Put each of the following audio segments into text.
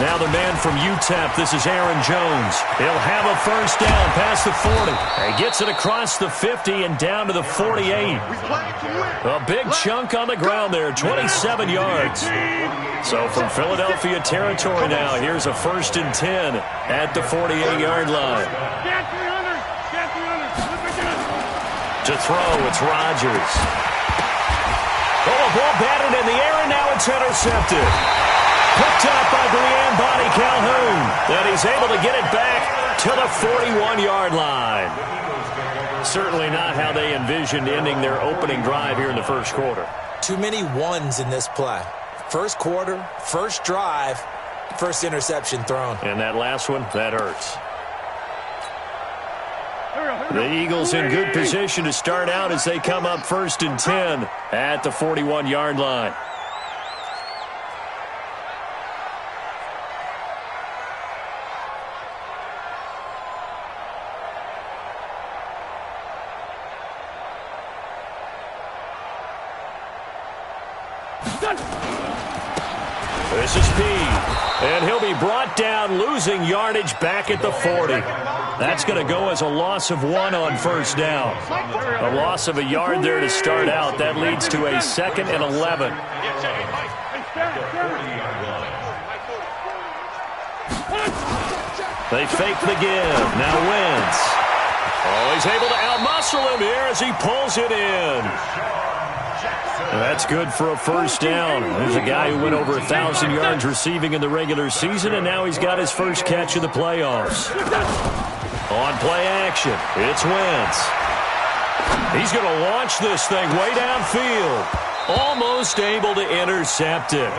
Now the man from UTEP, this is Aaron Jones. He'll have a first down past the 40. He gets it across the 50 and down to the 48. A big chunk on the ground there, 27 yards. So from Philadelphia territory now, here's a 1st and 10 at the 48-yard line. To throw, it's Rodgers. Oh, a ball batted in the air, and now it's intercepted. Picked up by Brian Bonnie Calhoun. And he's able to get it back to the 41-yard line. Certainly not how they envisioned ending their opening drive here in the first quarter. Too many ones in this play. First quarter, first drive, first interception thrown. And that last one, that hurts. The Eagles in good position to start out as they come up 1st and 10 at the 41-yard line. This is P, and he'll be brought down, losing yardage back at the 40. That's going to go as a loss of 1 on first down. A loss of a yard there to start out. That leads to a 2nd and 11. They fake the give. Now Wentz. Oh, he's able to outmuscle him here as he pulls it in. That's good for a first down. There's a guy who went over 1,000 yards receiving in the regular season, and now he's got his first catch of the playoffs. On play action, it's Wentz. He's going to launch this thing way downfield. Almost able to intercept it.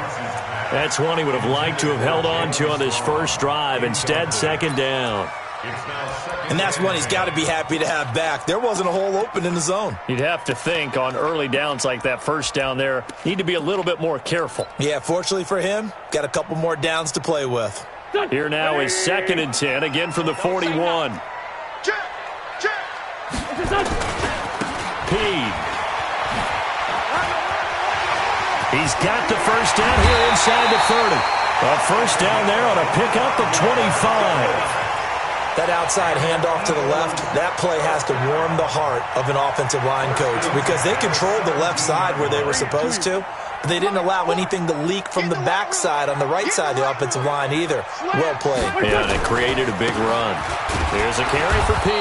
That's one he would have liked to have held on to on this first drive. Instead, 2nd down. And that's one he's got to be happy to have back. There wasn't a hole open in the zone. You'd have to think on early downs like that first down there, need to be a little bit more careful. Yeah, fortunately for him, got a couple more downs to play with. Here now is 2nd and 10, again from the 41. Peed. He's got the first down here inside the 30. A first down there on a pickup of 25. That outside handoff to the left, that play has to warm the heart of an offensive line coach because they controlled the left side where they were supposed to, but they didn't allow anything to leak from the backside on the right side of the offensive line either. Well played. Yeah, and it created a big run. Here's a carry for P.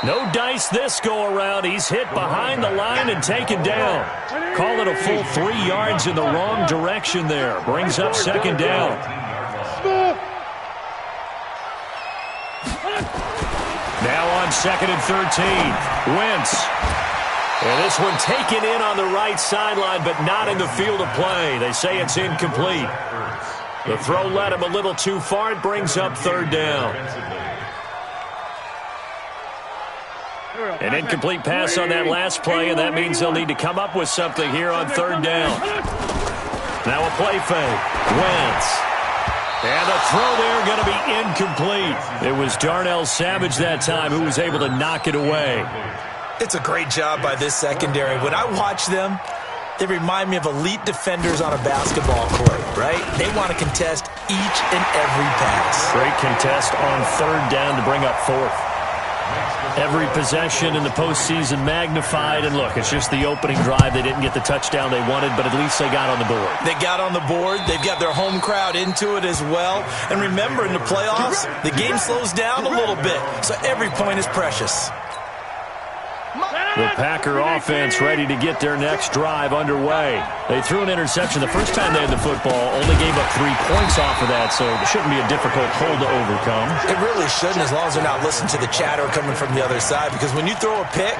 No dice this go-around. He's hit behind the line and taken down. Call it a full 3 yards in the wrong direction there. Brings up 2nd down. Now on 2nd and 13, Wentz. And this one taken in on the right sideline, but not in the field of play. They say it's incomplete. The throw led him a little too far. It brings up 3rd down. An incomplete pass on that last play, and that means they'll need to come up with something here on 3rd down. Now a play fake. Wentz. And the throw there going to be incomplete. It was Darnell Savage that time who was able to knock it away. It's a great job by this secondary. When I watch them, they remind me of elite defenders on a basketball court, right? They want to contest each and every pass. Great contest on 3rd down to bring up 4th. Every possession in the postseason magnified, and look, it's just the opening drive. They didn't get the touchdown they wanted, but at least they got on the board. They got on the board. They've got their home crowd into it as well. And remember, in the playoffs, the game slows down a little bit, so every point is precious. The Packer offense ready to get their next drive underway. They threw an interception the first time they had the football, only gave up 3 points off of that, so it shouldn't be a difficult hole to overcome. It really shouldn't, as long as they're not listening to the chatter coming from the other side, because when you throw a pick,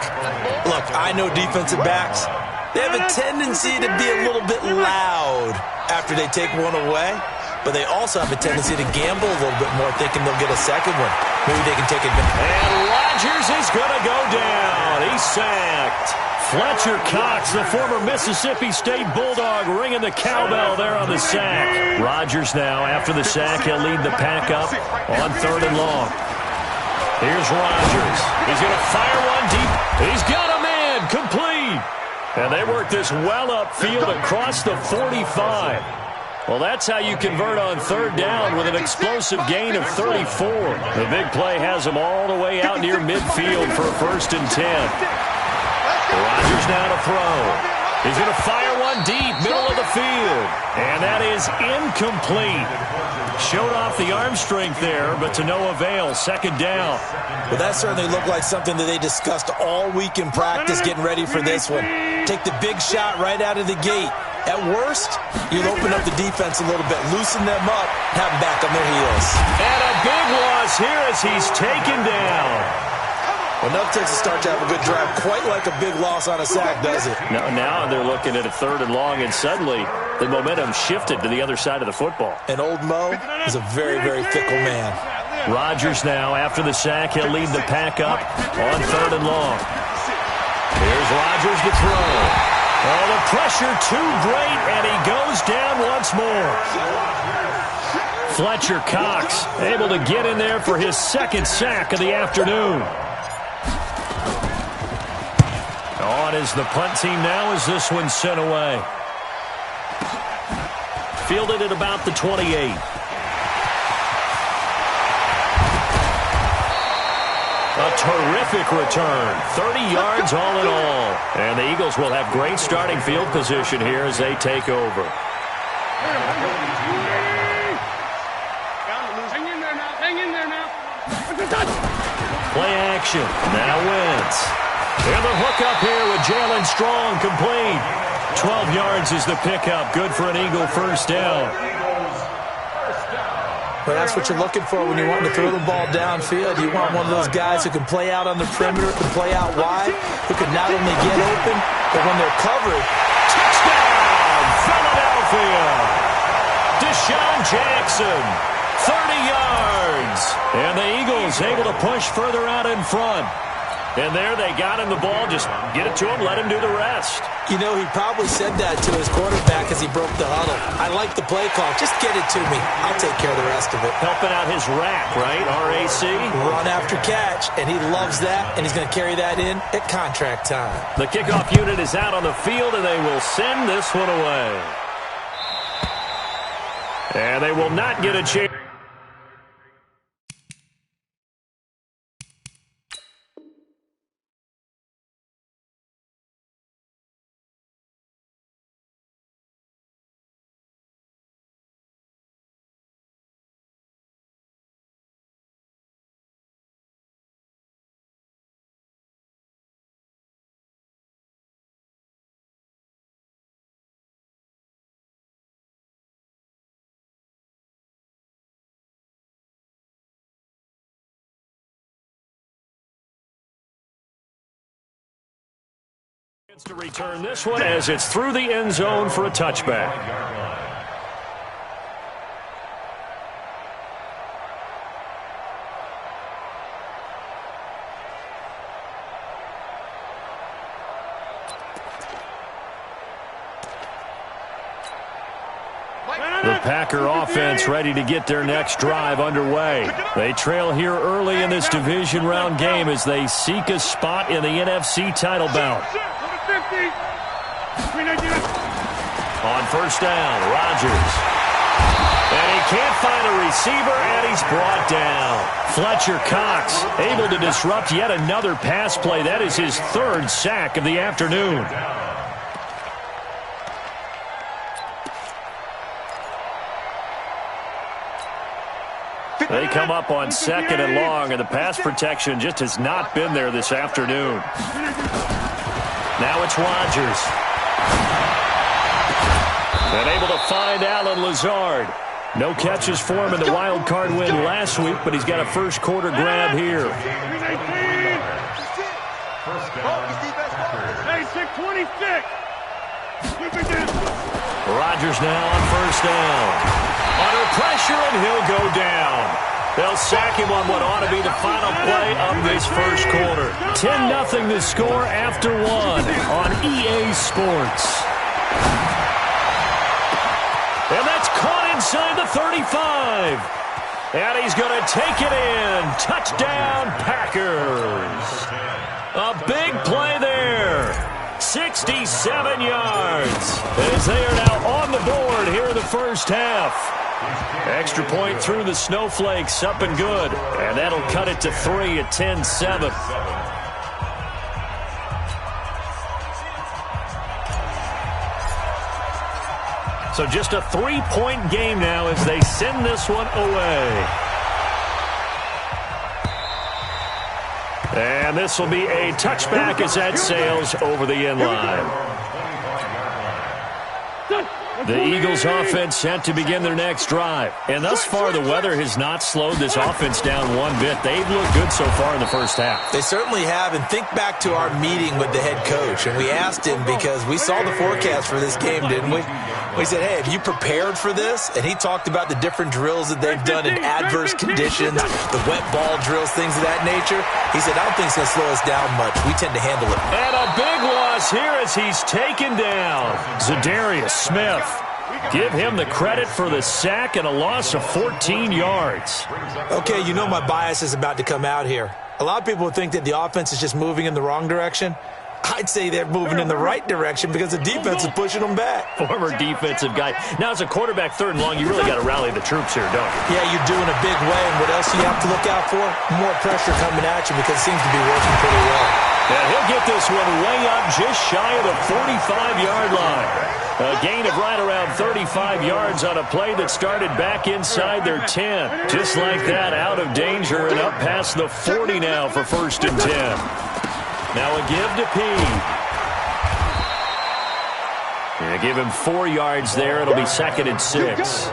look, I know defensive backs, they have a tendency to be a little bit loud after they take one away, but they also have a tendency to gamble a little bit more, thinking they'll get a second one. Maybe they can take advantage. And Rodgers is going to go down. He's sacked. Fletcher Cox, the former Mississippi State Bulldog, ringing the cowbell there on the sack. Rodgers now, after the sack, he'll lead the pack up on 3rd and long. Here's Rodgers. He's going to fire one deep. He's got a man. Complete. And they work this well upfield across the 45. Well, that's how you convert on third down with an explosive gain of 34. The big play has them all the way out near midfield for a 1st and 10. Rodgers now to throw. He's going to fire one deep, middle of the field. And that is incomplete. Showed off the arm strength there, but to no avail. 2nd down. Well, that certainly looked like something that they discussed all week in practice getting ready for this one. Take the big shot right out of the gate. At worst, you'll open up the defense a little bit, loosen them up, have them back on their heels. And a big loss here as he's taken down. Enough takes a start to have a good drive, quite like a big loss on a sack, does it? Now they're looking at a 3rd and long, and suddenly the momentum shifted to the other side of the football. And old Mo is a very, very fickle man. Rodgers now, after the sack, he'll lead the pack up on 3rd and long. Here's Rodgers to throw. Oh, the pressure too great, and he goes down once more. Fletcher Cox able to get in there for his 2nd sack of the afternoon. On is the punt team now as this one's sent away. Fielded at about the 28. A terrific return. 30 yards all in all. And the Eagles will have great starting field position here as they take over. Hang in there now. Play action. Now Wentz. And the hook up here with Jalen Strong complete. 12 yards is the pickup. Good for an Eagle 1st down. Well, that's what you're looking for when you want to throw the ball downfield. You want one of those guys who can play out on the perimeter, can play out wide, who can not only get open, but when they're covered. Touchdown, Philadelphia! Deshaun Jackson, 30 yards. And the Eagles able to push further out in front. And there they got him the ball. Just get it to him, let him do the rest. You know, he probably said that to his quarterback as he broke the huddle. I like the play call. Just get it to me. I'll take care of the rest of it. Helping out his rack, right? RAC. Run after catch, and he loves that, and he's going to carry that in at contract time. The kickoff unit is out on the field, and they will send this one away. And they will not get a chance. To return this one as it's through the end zone for a touchback. The Packer offense ready to get their next drive underway. They trail here early in this division round game as they seek a spot in the NFC title bout. On 1st down, Rodgers. And he can't find a receiver, and he's brought down. Fletcher Cox able to disrupt yet another pass play. That is his 3rd sack of the afternoon. They come up on 2nd and long, and the pass protection just has not been there this afternoon. Now it's Rodgers. And able to find Alan Lazard. No catches for him in the wild card win last week, but he's got a 1st quarter grab here. Hey, 626. Rodgers now on 1st down. Under pressure, and he'll go down. They'll sack him on what ought to be the final play of this 1st quarter. 10-0 the score after 1 on EA Sports. And that's caught inside the 35. And he's going to take it in. Touchdown, Packers. A big play there. 67 yards. As they are now on the board here in the first half. Extra point through the snowflakes, up and good. And that'll cut it to 3 at 10-7. So just a 3-point game now as they send this one away. And this will be a touchback as that sails over the end line. The Eagles offense set to begin their next drive. And thus far, the weather has not slowed this offense down one bit. They've looked good so far in the first half. They certainly have. And think back to our meeting with the head coach. And we asked him because we saw the forecast for this game, didn't we? We said, hey, have you prepared for this? And he talked about the different drills that they've done in adverse conditions, the wet ball drills, things of that nature. He said, I don't think it's going to slow us down much. We tend to handle it. And a big loss here as he's taken down. Zadarius Smith. Give him the credit for the sack and a loss of 14 yards. Okay, you know my bias is about to come out here. A lot of people would think that the offense is just moving in the wrong direction. I'd say they're moving in the right direction because the defense is pushing them back. Former defensive guy. Now, as a quarterback, 3rd and long, you really got to rally the troops here, don't you? Yeah, you're doing a big way, and what else do you have to look out for? More pressure coming at you because it seems to be working pretty well. And he'll get this one way up just shy of the 45-yard line. A gain of right around 35 yards on a play that started back inside their 10. Just like that, out of danger and up past the 40 now for 1st and 10. Now a give to P. Yeah, give him 4 yards there. It'll be 2nd and 6.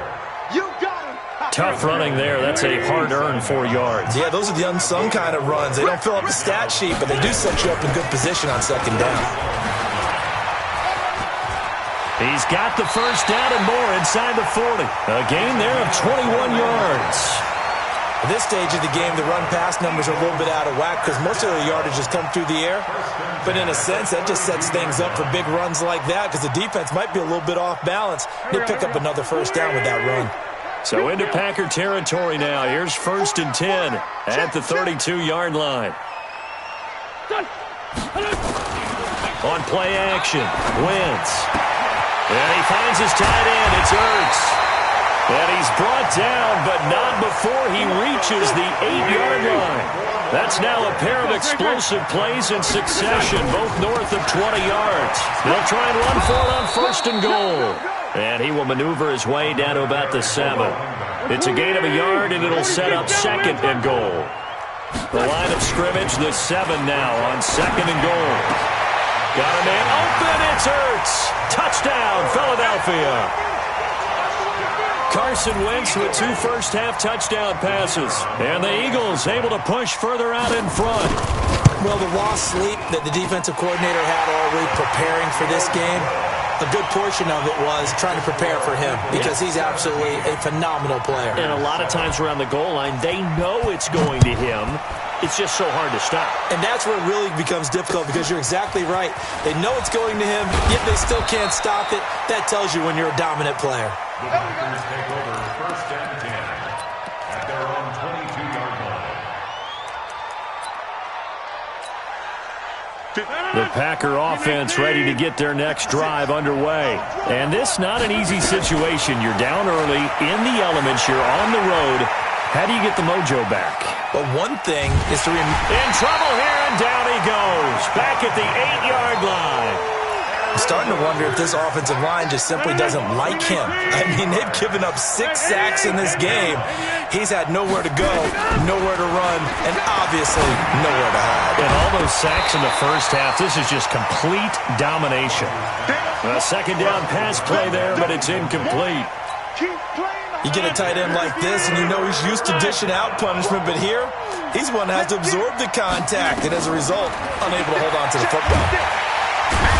Tough running there. That's a hard-earned 4 yards. Yeah, those are the unsung kind of runs. They don't fill up the stat sheet, but they do set you up in good position on 2nd down. He's got the first down and more inside the 40. A gain there of 21 yards. At this stage of the game, the run-pass numbers are a little bit out of whack because most of the yardage has come through the air. But in a sense, that just sets things up for big runs like that because the defense might be a little bit off balance. They pick up another first down with that run. So into Packer territory now. Here's 1st and 10 at the 32-yard line. On play action, Wentz. And he finds his tight end. It's Ertz. And he's brought down, but not before he reaches the 8-yard line. That's now a pair of explosive plays in succession, both north of 20 yards. They'll try and run for it on 1st and goal. And he will maneuver his way down to about the 7. It's a gain of a yard, and it'll set up 2nd and goal. The line of scrimmage, the 7 now on 2nd and goal. Got a man open, it's Ertz. Touchdown, Philadelphia. Carson Wentz with 2 first-half touchdown passes. And the Eagles able to push further out in front. Well, the lost sleep that the defensive coordinator had all week preparing for this game, a good portion of it was trying to prepare for him because he's absolutely a phenomenal player. And a lot of times around the goal line, they know it's going to him. It's just so hard to stop. And that's where it really becomes difficult because you're exactly right. They know it's going to him, yet they still can't stop it. That tells you when you're a dominant player. The Eagles take over 1st and 10 at their own 22-yard line. The Packer offense ready to get their next drive underway. And this not an easy situation. You're down early, in the elements, you're on the road. How do you get the mojo back? Well, one thing is to in trouble here, and down he goes. Back at the 8-yard line. I'm starting to wonder if this offensive line just simply doesn't like him. I mean, they've given up 6 sacks in this game. He's had nowhere to go, nowhere to run, and obviously nowhere to hide. And all those sacks in the first half, this is just complete domination. A 2nd down pass play there, but it's incomplete. You get a tight end like this, and you know he's used to dishing out punishment, but here, he's one that has to absorb the contact, and as a result, unable to hold on to the football.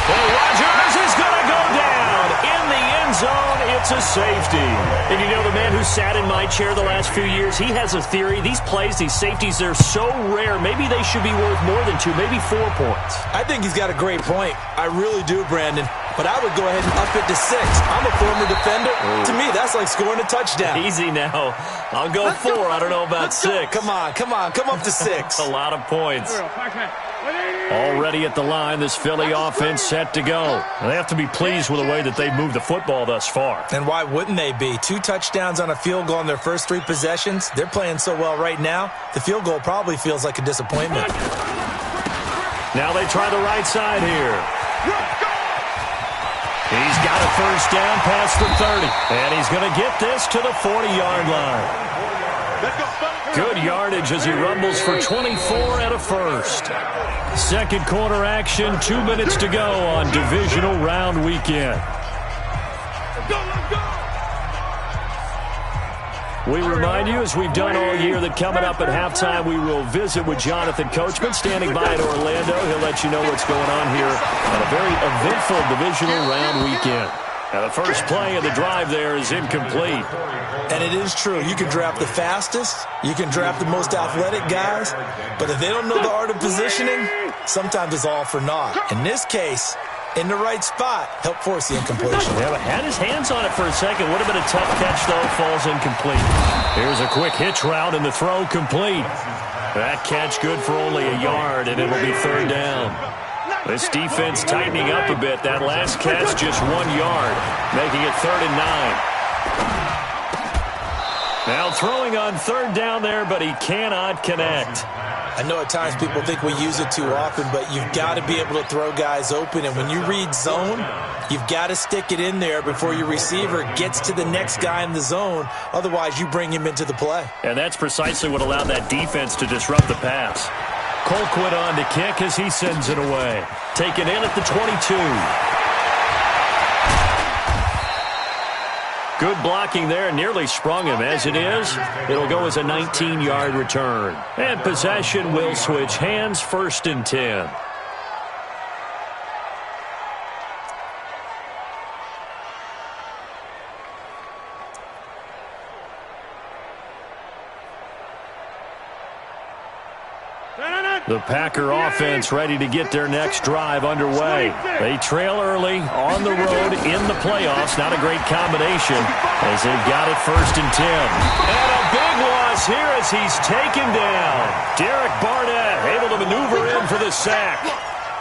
Well, Rodgers is going to go down in the end end zone. It's a safety. And you know, the man who sat in my chair the last few years, he has a theory. These plays, these safeties, they're so rare. Maybe they should be worth more than 2, maybe 4 points. I think he's got a great point. I really do, Brandon. But I would go ahead and up it to 6. I'm a former defender. Ooh. To me, that's like scoring a touchdown. Easy now. I'll go 4. I don't know about 6. Come on. Come up to 6. A lot of points. Already at the line, this Philly offense set to go. They have to be pleased with the way that they've moved the football thus far. And why wouldn't they be? 2 touchdowns on a field goal in their first 3 possessions. They're playing so well right now, the field goal probably feels like a disappointment. Now they try the right side here. He's got a first down past the 30. And he's going to get this to the 40-yard line. Good yardage as he rumbles for 24 and a first. Second quarter action, 2 minutes to go on divisional round weekend. We remind you, as we've done all year, that coming up at halftime, we will visit with Jonathan Coachman, standing by at Orlando. He'll let you know what's going on here on a very eventful divisional round weekend. Now, the first play of the drive there is incomplete. And it is true. You can draft the fastest. You can draft the most athletic guys. But if they don't know the art of positioning, sometimes it's all for naught. In this case, in the right spot, help force the incompletion. Yeah, but had his hands on it for a second. Would have been a tough catch, though. Falls incomplete. Here's a quick hitch route, and the throw complete. That catch good for only a yard, and it'll be 3rd down. This defense tightening up a bit. That last catch just 1 yard, making it 3rd and 9. Now throwing on 3rd down there, but he cannot connect. I know at times people think we use it too often, but you've got to be able to throw guys open. And when you read zone, you've got to stick it in there before your receiver gets to the next guy in the zone. Otherwise, you bring him into the play. And that's precisely what allowed that defense to disrupt the pass. Colquitt on to kick as he sends it away. Taken in at the 22. Good blocking there, nearly sprung him. As it is, it'll go as a 19-yard return. And possession will switch hands, 1st and 10. The Packer offense ready to get their next drive underway. They trail early on the road in the playoffs. Not a great combination as they've got it 1st and 10. And a big loss here as he's taken down. Derek Barnett able to maneuver in for the sack.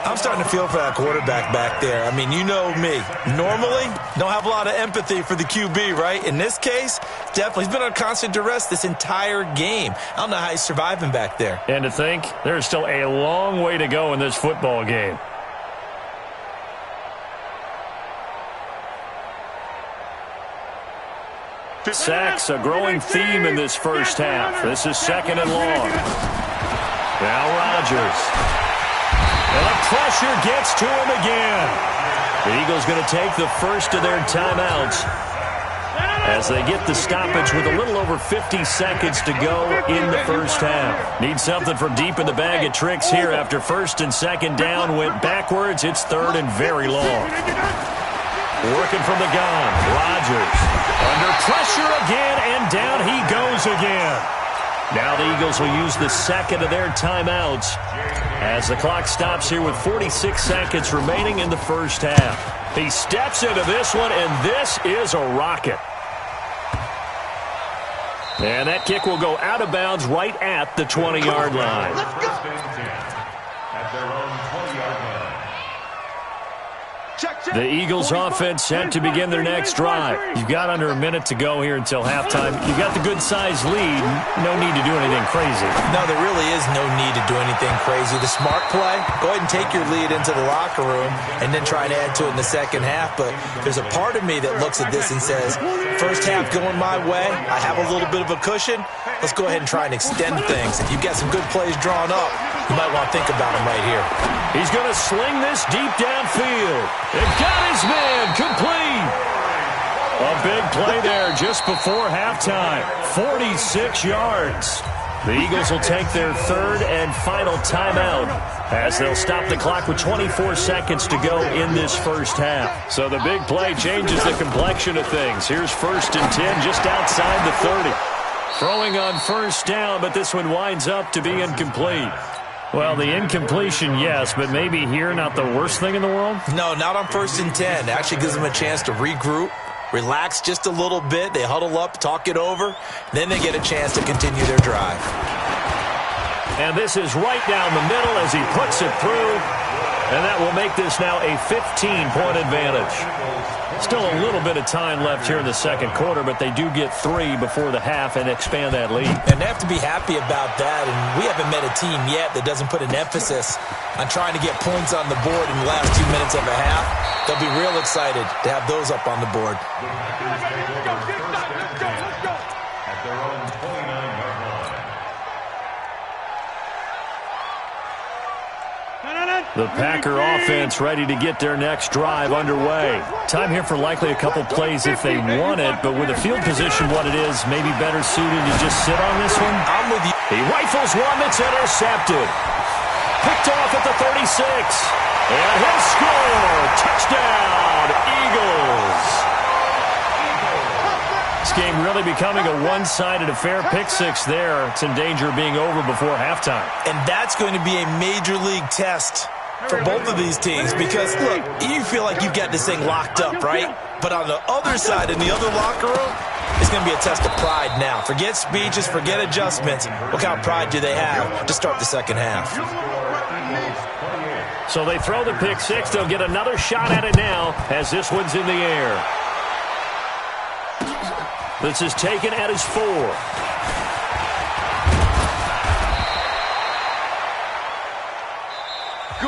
I'm starting to feel for that quarterback back there. I mean, you know me. Normally, don't have a lot of empathy for the QB, right? In this case, definitely. He's been on constant duress this entire game. I don't know how he's surviving back there. And to think, there's still a long way to go in this football game. Sacks, a growing theme in this first half. This is 2nd and long. Now Rodgers. And the pressure gets to him again. The Eagles going to take the first of their timeouts as they get the stoppage with a little over 50 seconds to go in the first half. Need something from deep in the bag of tricks here after 1st and 2nd down. Went backwards. It's 3rd and very long. Working from the gun. Rodgers under pressure again, and down he goes again. Now the Eagles will use the 2nd of their timeouts as the clock stops here with 46 seconds remaining in the first half. He steps into this one, and this is a rocket. And that kick will go out of bounds right at the 20-yard line. At their own 20-yard line. The Eagles offense set to begin their next drive. You've got under a minute to go here until halftime. You've got the good-sized lead. No need to do anything crazy. No, there really is no need to do anything crazy. The smart play, go ahead and take your lead into the locker room and then try and add to it in the second half. But there's a part of me that looks at this and says, first half going my way, I have a little bit of a cushion. Let's go ahead and try and extend things. If you've got some good plays drawn up, you might want to think about them right here. He's going to sling this deep downfield. It got his man complete. A big play there just before halftime. 46 yards. The Eagles will take their third and final timeout as they'll stop the clock with 24 seconds to go in this first half. So the big play changes the complexion of things. Here's 1st and 10 just outside the 30. Throwing on first down, but this one winds up to be incomplete. Well, the incompletion, yes, but maybe here not the worst thing in the world? No, not on 1st and 10. It actually gives them a chance to regroup, relax just a little bit. They huddle up, talk it over. Then they get a chance to continue their drive. And this is right down the middle as he puts it through. And that will make this now a 15-point advantage. Still a little bit of time left here in the second quarter, but they do get 3 before the half and expand that lead. And they have to be happy about that. And we haven't met a team yet that doesn't put an emphasis on trying to get points on the board in the last 2 minutes of a half. They'll be real excited to have those up on the board. The Packer offense ready to get their next drive underway. Time here for likely a couple plays if they want it, but with the field position what it is, maybe better suited to just sit on this one. I'm with you. He rifles one that's intercepted. Picked off at the 36. And he'll score. Touchdown, Eagles. This game really becoming a one-sided affair. Pick 6 there. It's in danger of being over before halftime. And that's going to be a major league test for both of these teams because, look, you feel like you've got this thing locked up, right? But on the other side, in the other locker room, it's going to be a test of pride now. Forget speeches, forget adjustments. What kind of pride do they have to start the second half? So they throw the pick 6. They'll get another shot at it now as this one's in the air. This is taken at his 4.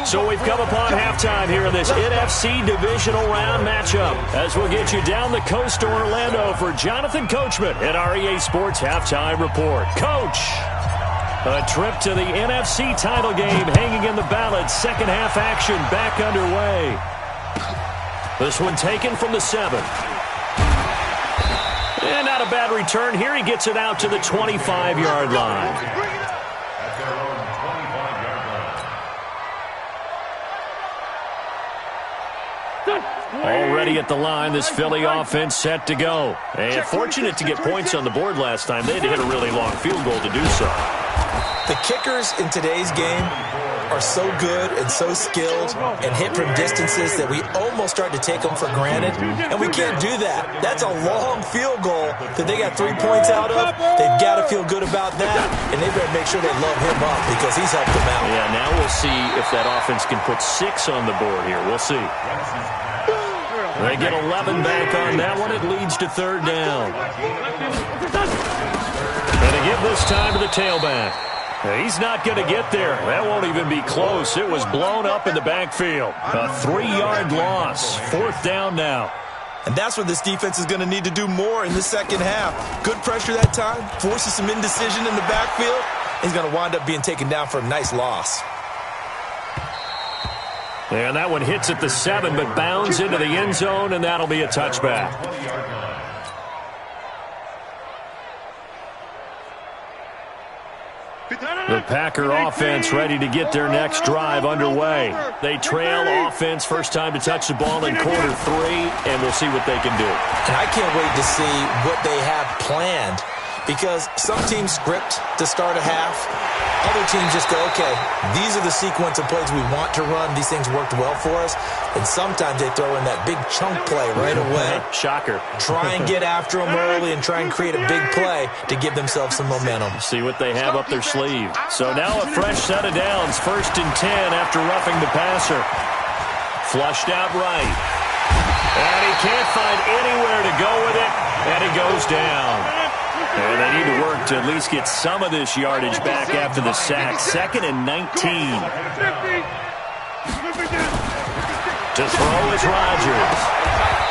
So we've come upon halftime here in this NFC divisional round matchup as we'll get you down the coast to Orlando for Jonathan Coachman at our EA Sports Halftime Report. Coach, a trip to the NFC title game hanging in the balance. Second half action back underway. This one taken from the 7. And not a bad return here. He gets it out to the 25-yard line. Already at the line, this Philly offense set to go. And fortunate to get points on the board last time. They had to hit a really long field goal to do so. The kickers in today's game are so good and so skilled and hit from distances that we almost start to take them for granted. And we can't do that. That's a long field goal that they got 3 points out of. They've got to feel good about that. And they better make sure they love him up because he's helped them out. Yeah, now we'll see if that offense can put 6 on the board here. We'll see. They get 11 back on that one. It leads to third down. And they give this time to the tailback. He's not going to get there. That won't even be close. It was blown up in the backfield. A 3-yard loss. Fourth down now. And that's what this defense is going to need to do more in the second half. Good pressure that time. Forces some indecision in the backfield. He's going to wind up being taken down for a nice loss. And that one hits at the 7, but bounds into the end zone, and that'll be a touchback. The Packer offense ready to get their next drive underway. They trail offense, first time to touch the ball in quarter 3, and we'll see what they can do. And I can't wait to see what they have planned because some teams script to start a half. Other teams just go, okay, these are the sequence of plays we want to run. These things worked well for us. And sometimes they throw in that big chunk play right away. Shocker. Try and get after them early and try and create a big play to give themselves some momentum. See what they have up their sleeve. So now a fresh set of downs. 1st and 10 after roughing the passer. Flushed out right. And he can't find anywhere to go with it. And he goes down. And they need to work to at least get some of this yardage back after the sack. 2nd and 19. To throw is Rodgers.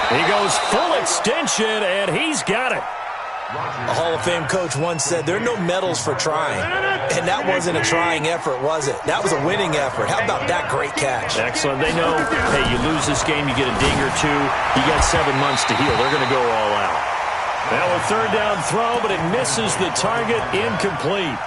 He goes full extension, and he's got it. A Hall of Fame coach once said, there are no medals for trying. And that wasn't a trying effort, was it? That was a winning effort. How about that great catch? Excellent. They know, hey, you lose this game, you get a ding or 2. You got 7 months to heal. They're going to go all out. Now a third down throw, but it misses the target, incomplete.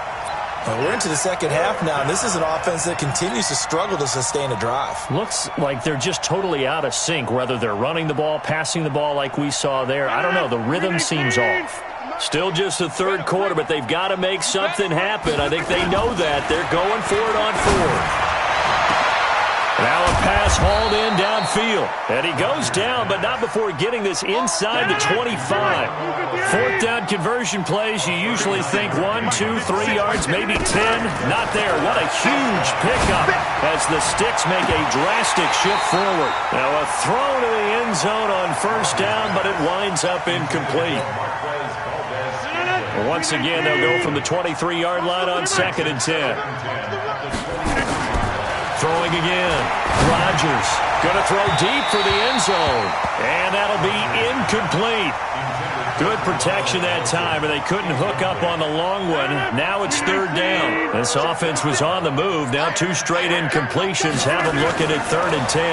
Well, we're into the second half now, and this is an offense that continues to struggle to sustain a drive. Looks like they're just totally out of sync, whether they're running the ball, passing the ball like we saw there. I don't know. The rhythm seems off. Still just the third quarter, but they've got to make something happen. I think they know that. They're going for it on fourth. Now a pass hauled in downfield. And he goes down, but not before getting this inside the 25. Fourth down conversion plays, you usually think 1, 2, 3 yards, maybe 10. Not there. What a huge pickup as the Sticks make a drastic shift forward. Now a throw to the end zone on first down, but it winds up incomplete. Once again, they'll go from the 23-yard line on 2nd and 10. Throwing again. Rodgers going to throw deep for the end zone. And that'll be incomplete. Good protection that time, and they couldn't hook up on the long one. Now it's third down. This offense was on the move. Now 2 straight incompletions have them looking at 3rd and 10.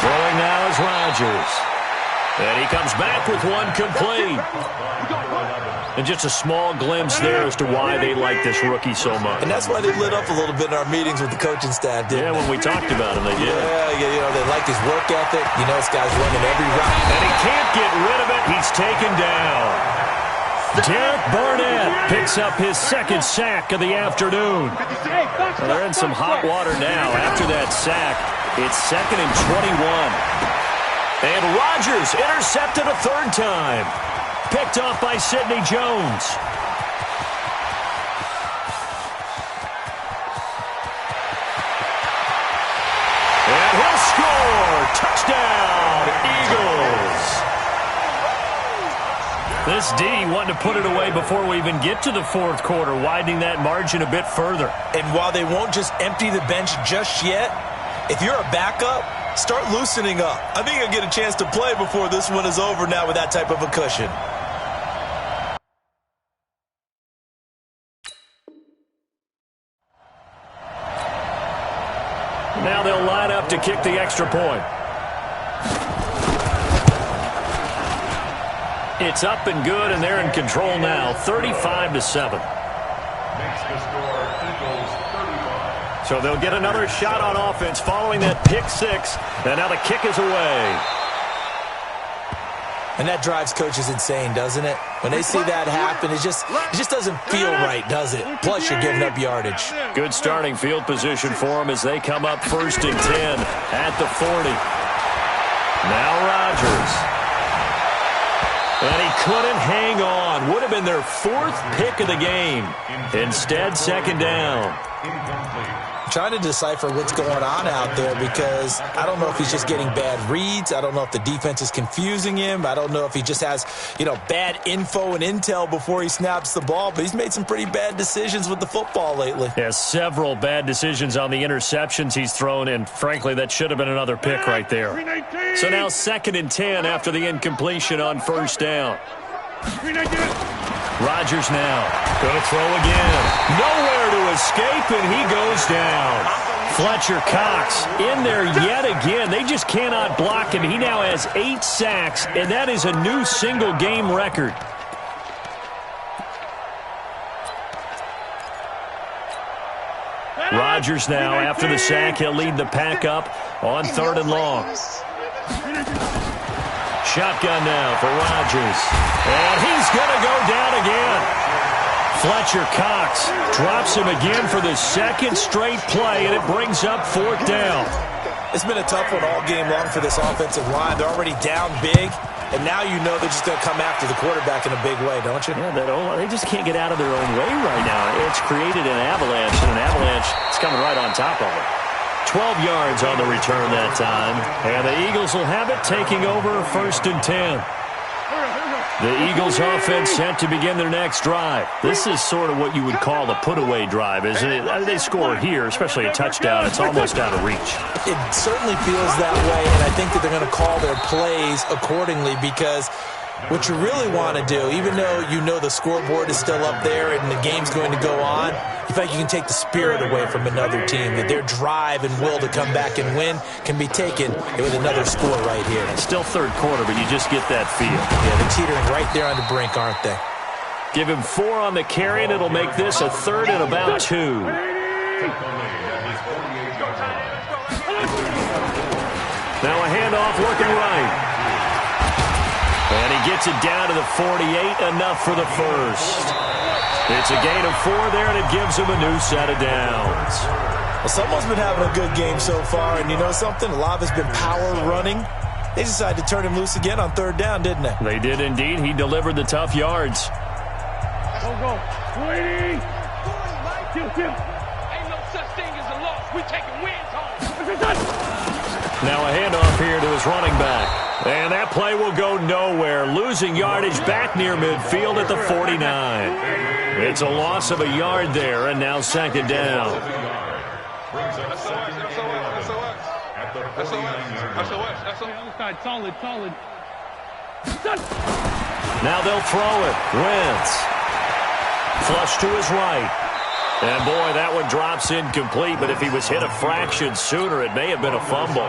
Throwing now is Rodgers. And he comes back with one complete. And just a small glimpse there as to why they like this rookie so much. And that's why they lit up a little bit in our meetings with the coaching staff, didn't they? When we talked about him, they did. Yeah, they like his work ethic. You know, this guy's running every route. And he can't get rid of it. He's taken down. Derek Barnett picks up his 2nd sack of the afternoon. Well, they're in some hot water now. After that sack, it's 2nd and 21. And Rodgers intercepted a 3rd time. Picked off by Sidney Jones. And he'll score. Touchdown, Eagles. This D wanted to put it away before we even get to the 4th quarter, widening that margin a bit further. And while they won't just empty the bench just yet, if you're a backup, start loosening up. I think you'll get a chance to play before this one is over now with that type of a cushion. Now they'll line up to kick the extra point. It's up and good, and they're in control now, 35-7. Makes the score Eagles 35. So they'll get another shot on offense following that pick 6, and now the kick is away. And that drives coaches insane, doesn't it? When they see that happen, it just doesn't feel right, does it? Plus, you're giving up yardage. Good starting field position for them as they come up 1st and 10 at the 40. Now Rodgers. And he couldn't hang on. Would have been their 4th pick of the game. Instead, 2nd down. Trying to decipher what's going on out there because I don't know if he's just getting bad reads. I don't know if the defense is confusing him. I don't know if he just has, bad info and intel before he snaps the ball. But he's made some pretty bad decisions with the football lately. Yeah, several bad decisions on the interceptions he's thrown, and frankly, that should have been another pick right there. So now 2nd and 10 after the incompletion on 1st down. Rodgers now going to throw again. Nowhere to escape, and he goes down. Fletcher Cox in there yet again. They just cannot block him. He now has 8 sacks, and that is a new single-game record. Rodgers now, after the sack, he'll lead the pack up on 3rd and long. Shotgun now for Rodgers. And he's going to go down again. Fletcher Cox drops him again for the 2nd straight play, and it brings up 4th down. It's been a tough one all game long for this offensive line. They're already down big, and now you know they're just going to come after the quarterback in a big way, don't you? Yeah, they just can't get out of their own way right now. It's created an avalanche, and an avalanche is coming right on top of it. 12 yards on the return that time. And the Eagles will have it, taking over 1st and 10. The Eagles offense set to begin their next drive. This is sort of what you would call the put-away drive, isn't it? They score here, especially a touchdown. It's almost out of reach. It certainly feels that way, and I think that they're going to call their plays accordingly because what you really want to do, even though you know the scoreboard is still up there and the game's going to go on, you feel like you can take the spirit away from another team, that their drive and will to come back and win can be taken with another score right here. It's still 3rd quarter, but you just get that feel. Yeah, they're teetering right there on the brink, aren't they? Give him 4 on the carry, and it'll make this a 3rd and about 2. Now a handoff looking right. And he gets it down to the 48, enough for the first. It's a gain of 4 there, and it gives him a new set of downs. Well, someone's been having a good game so far, and you know something? A lot of it's been power running. They decided to turn him loose again on 3rd down, didn't they? They did indeed. He delivered the tough yards. Go. Waiting. Ain't no such thing as a loss. We taking wins home. Now a handoff here to his running back. And that play will go nowhere. Losing yardage back near midfield at the 49. It's a loss of a yard there, and now 2nd down. Solid. Now they'll throw it. Wentz. Flush to his right. And, boy, that one drops incomplete, but if he was hit a fraction sooner, it may have been a fumble.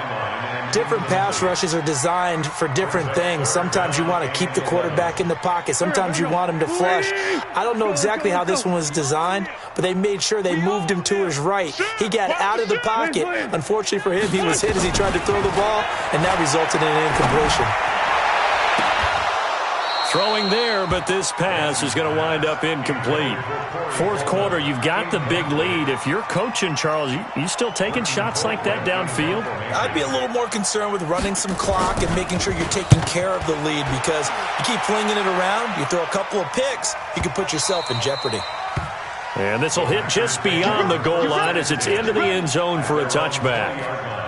Different pass rushes are designed for different things. Sometimes you want to keep the quarterback in the pocket. Sometimes you want him to flush. I don't know exactly how this one was designed, but they made sure they moved him to his right. He got out of the pocket. Unfortunately for him, he was hit as he tried to throw the ball, and that resulted in an incompletion. Throwing there, but this pass is going to wind up incomplete. 4th quarter, you've got the big lead. If you're coaching, Charles, you still taking shots like that downfield? I'd be a little more concerned with running some clock and making sure you're taking care of the lead, because you keep flinging it around, you throw a couple of picks, you can put yourself in jeopardy. And this will hit just beyond the goal line as it's into the end zone for a touchback.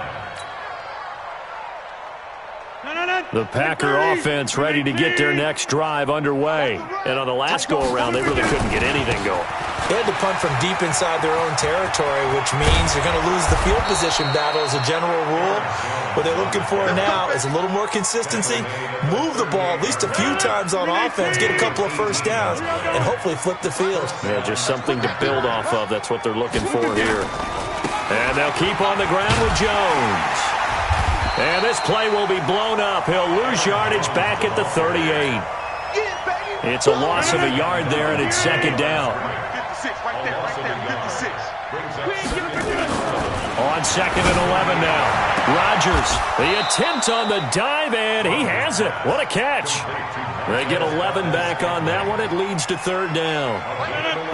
The Packer offense ready to get their next drive underway. And on the last go-around, they really couldn't get anything going. They had to punt from deep inside their own territory, which means they're going to lose the field position battle as a general rule. What they're looking for now is a little more consistency, move the ball at least a few times on offense, get a couple of first downs, and hopefully flip the field. Yeah, just something to build off of. That's what they're looking for here. And they'll keep on the ground with Jones. And this play will be blown up. He'll lose yardage back at the 38. It's a loss of a yard there, and it's 2nd down. On 2nd and 11 now. Rodgers, the attempt on the dive, and he has it. What a catch. They get 11 back on that one. It leads to 3rd down.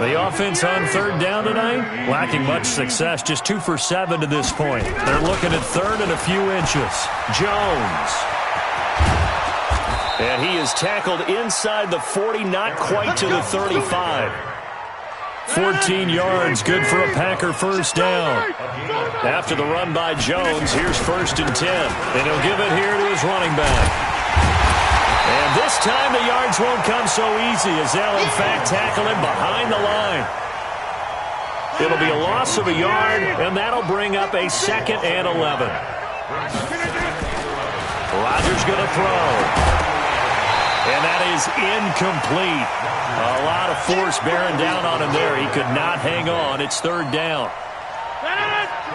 The offense on 3rd down tonight, lacking much success, just 2 for 7 to this point. They're looking at 3rd and a few inches. Jones. And he is tackled inside the 40, not quite to the 35. 14 yards, good for a Packer first down. After the run by Jones, here's 1st and 10. And he'll give it here to his running back. And this time the yards won't come so easy as they'll, in fact, tackle him behind the line. It'll be a loss of a yard, and that'll bring up a 2nd and 11. Rodgers going to throw. And that is incomplete. A lot of force bearing down on him there. He could not hang on. It's 3rd down.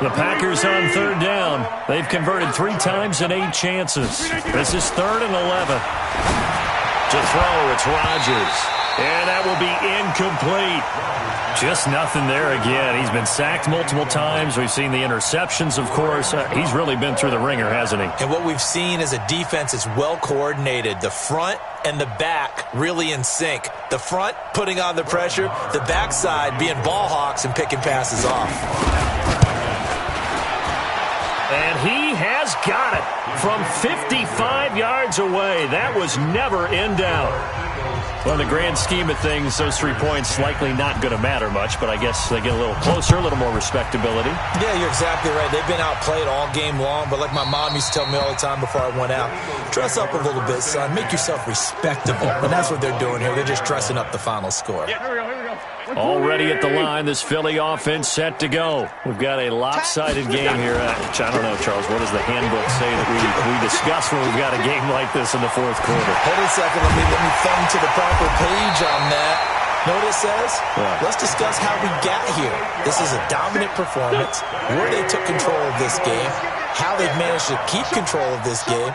The Packers on 3rd down. They've converted 3 times in 8 chances. This is 3rd and 11. To throw, it's Rodgers. And that will be incomplete. Just nothing there again. He's been sacked multiple times. We've seen the interceptions, of course. He's really been through the ringer, hasn't he? And what we've seen is a defense that's well coordinated. The front and the back really in sync. The front putting on the pressure, the backside being ball hawks and picking passes off. And he has got it from 55 yards away. That was never in doubt. Well, in the grand scheme of things, those 3 points likely not going to matter much, but I guess they get a little closer, a little more respectability. Yeah, you're exactly right. They've been outplayed all game long, but like my mom used to tell me all the time before I went out, dress up a little bit, son. Make yourself respectable. And that's what they're doing here. They're just dressing up the final score. Here we go. Already at the line, this Philly offense set to go. We've got a lopsided game here. I don't know, Charles, what does the handbook say that we discuss when we've got a game like this in the 4th quarter? Hold on a second. Let me thumb to the proper page on that. Know what it says? Yeah. Let's discuss how we got here. This is a dominant performance, where they took control of this game, how they've managed to keep control of this game.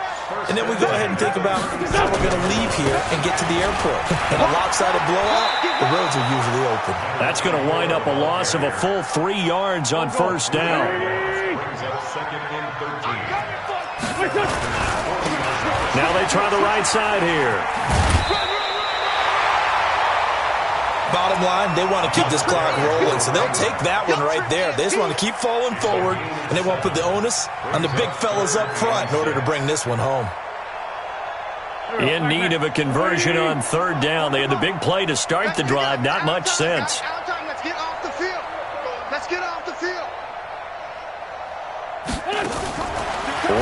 And then we go ahead and think about how we're going to leave here and get to the airport. In a lopsided blowout, the roads are usually open. That's going to wind up a loss of a full 3 yards on first down. Now they try the right side here. Bottom line, they want to keep this clock rolling, so they'll take that one right there. They just want to keep falling forward, and they want to put the onus on the big fellas up front in order to bring this one home. In need of a conversion on third down. They had the big play to start the drive. Not much sense. Let's get off the field. Let's get off the field.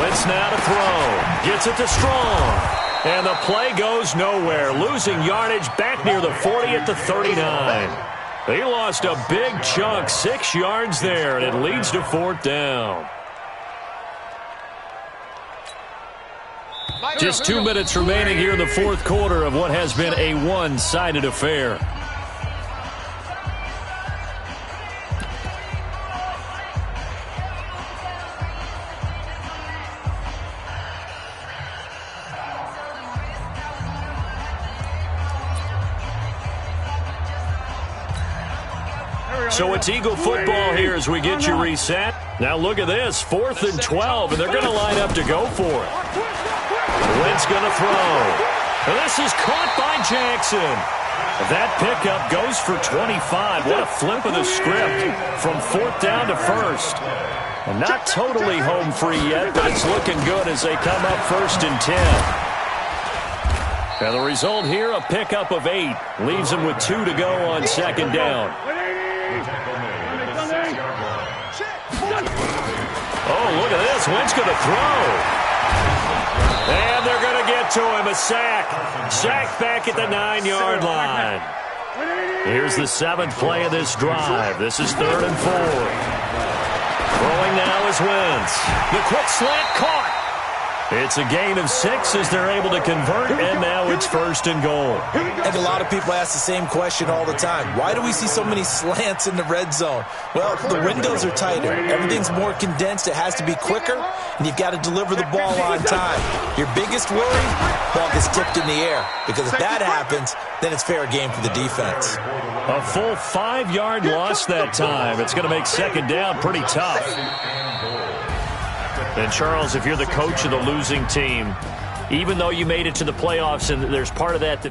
Wentz now to throw. Gets it to Strong. And the play goes nowhere. Losing yardage back near the 40 at the 39. They lost a big chunk, 6 yards there, and it leads to fourth down. Just 2 minutes remaining here in the fourth quarter of what has been a one-sided affair. So it's Eagle football here as we get you reset. Now look at this, 4th and 12, and they're going to line up to go for it. Wentz going to throw. And this is caught by Jackson. That pickup goes for 25. What a flip of the script from 4th down to 1st. And not totally home free yet, but it's looking good as they come up 1st and 10. Now the result here, a pickup of 8. Leaves them with 2 to go on 2nd down. Oh, look at this. Wentz going to throw. And they're going to get to him. A sack. Sack back at the 9-yard line. Here's the 7th play of this drive. This is 3rd and 4. Throwing now is Wentz. The quick slant caught. It's a gain of 6 as they're able to convert, and now it's 1st and goal. And a lot of people ask the same question all the time. Why do we see so many slants in the red zone? Well, the windows are tighter. Everything's more condensed. It has to be quicker, and you've got to deliver the ball on time. Your biggest worry, ball gets tipped in the air, because if that happens, then it's fair game for the defense. A full 5-yard loss that time. It's going to make 2nd down pretty tough. And, Charles, if you're the coach of the losing team, even though you made it to the playoffs and there's part of that